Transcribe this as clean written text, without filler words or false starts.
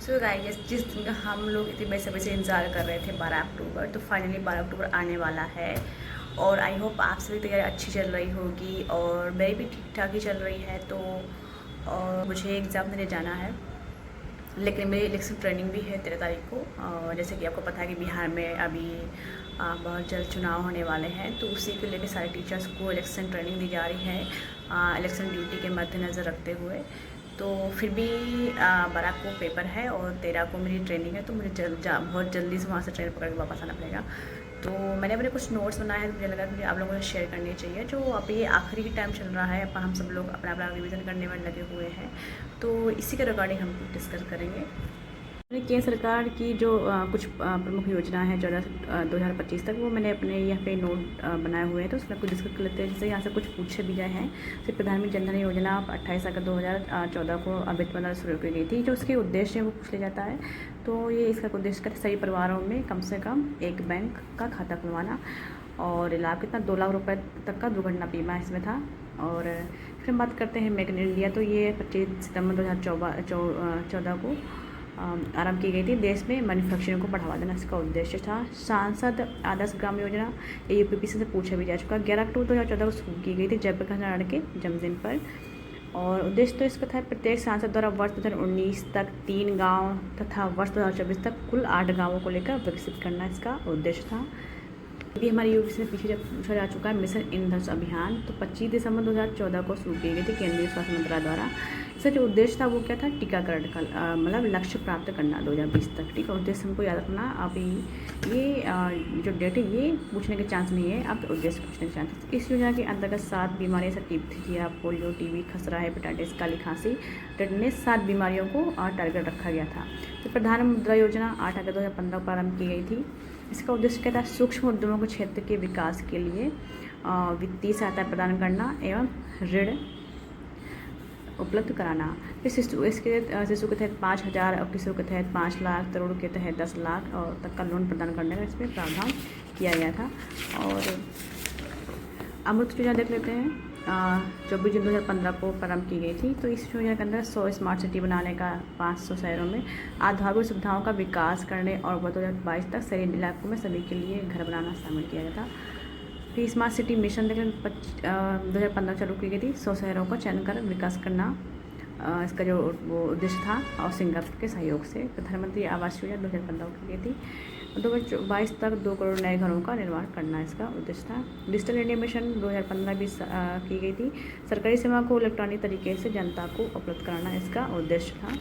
So guys, जिस दिन का हम लोग इतने बेसब्री से इंतज़ार कर रहे थे 12 अक्टूबर, तो फाइनली 12 अक्टूबर आने वाला है। और आई होप आप सभी तैयारी अच्छी चल रही होगी और मेरी भी ठीक ठाक ही चल रही है। तो मुझे एग्ज़ाम देने जाना है, लेकिन मेरी इलेक्शन ट्रेनिंग भी है 13 तारीख को। जैसे कि आपको पता है कि बिहार में अभी बहुत जल्द चुनाव होने वाले हैं, तो उसी को लेकर सारे टीचर्स को इलेक्शन ट्रेनिंग दी जा रही है इलेक्शन ड्यूटी के मद्देनज़र रखते हुए। तो फिर भी 12 को पेपर है और 13 को मेरी ट्रेनिंग है, तो मुझे बहुत जल्दी से वहाँ से ट्रेन पकड़ के वापस आना पड़ेगा। तो मैंने अपने कुछ नोट्स बनाए हैं, तो मुझे लगा कि मुझे आप लोगों से शेयर करनी चाहिए। जो अभी आखिरी की टाइम चल रहा है, हम सब लोग अपना अपना रिवीजन करने में लगे हुए हैं, तो इसी के रिगार्डिंग हम डिस्कस करेंगे। केंद्र सरकार की जो कुछ प्रमुख योजना है 2025 तक, वो मैंने अपने यहाँ पे नोट बनाए हुए हैं, तो उसमें कुछ डिस्कस कर लेते हैं। जैसे यहाँ से कुछ पूछे भी गए हैं। जैसे प्रधानमंत्री जनधन योजना 28 अगस्त 2014 को वित्त मंत्रालय शुरू की गई थी। जो उसके उद्देश्य है वो पूछ लिया जाता है। तो ये इसका उद्देश्य का सभी परिवारों में कम से कम एक बैंक का खाता खुलवाना, और लाभ कितना 2 लाख रुपये तक का दुर्घटना बीमा इसमें था। और फिर हम बात करते हैं मेक इन इंडिया। तो ये 25 सितंबर 2014 को आरंभ की गई थी। देश में मैन्युफैक्चरिंग को बढ़ावा देना इसका उद्देश्य था। सांसद आदर्श ग्राम योजना ये यूपीपीसी से पूछा भी जा चुका। 11 अक्टूबर 2014 को शुरू की गई थी जयप्रकाश नारायण के जन्मदिन पर। और उद्देश्य तो इसका था प्रत्येक सांसद द्वारा वर्ष 2019 तक 3 गाँव तथा वर्ष 2024 तक कुल 8 गाँवों को लेकर विकसित करना इसका उद्देश्य था। भी हमारी यूपीपीसी से पीछे पूछा जा चुका है मिशन इंद्रधनुष अभियान। तो 25 दिसंबर 2014 को शुरू की गई थी केंद्रीय स्वास्थ्य मंत्रालय द्वारा। इसका जो उद्देश्य था वो क्या था, टीकाकरण का मतलब लक्ष्य प्राप्त करना 2020 तक। ठीक है, उद्देश्य हमको याद रखना। अभी ये जो डेट है ये पूछने के चांस नहीं है, आप उद्देश्य पूछने के चांस। इस योजना के अंतर्गत 7 बीमारियाँ से टीबी, पोलियो, टीबी, खसरा, हेपेटाइटिस, काली खांसी, टेटनेस 7 बीमारियों को टारगेट रखा गया था। तो प्रधानमंत्री मुद्रा योजना 8 अगस्त 2015 को आरंभ की गई थी। इसका उद्देश्य क्या था, सूक्ष्म उद्यमों के क्षेत्र के विकास के लिए वित्तीय सहायता प्रदान करना एवं ऋण उपलब्ध कराना। फिर इसके शिशु के तहत 5,000 और किशोर के तहत 5 लाख, तरुण के तहत 10 लाख और तक का लोन प्रदान करने का इसमें प्रावधान किया गया था। और अमृत योजना देख लेते हैं। 24 जून 2015 को प्रारंभ की गई थी। तो इस योजना के अंदर 100 स्मार्ट सिटी बनाने का 500 शहरों में आधारभूत सुविधाओं का विकास करने और 2022 तक शहरी इलाकों में सभी के लिए घर बनाना शामिल किया गया था। फिर स्मार्ट सिटी मिशन 2015 चालू की गई थी। 100 शहरों का चयन कर विकास करना इसका जो वो उद्देश्य था, और सिंगापुर के सहयोग से। प्रधानमंत्री आवास योजना 2015 की गई थी। 2022 तक 2 करोड़ नए घरों का निर्माण करना इसका उद्देश्य था। डिजिटल इंडिया मिशन 2015-20 की गई थी। सरकारी सेवा को इलेक्ट्रॉनिक तरीके से जनता को उपलब्ध कराना इसका उद्देश्य था।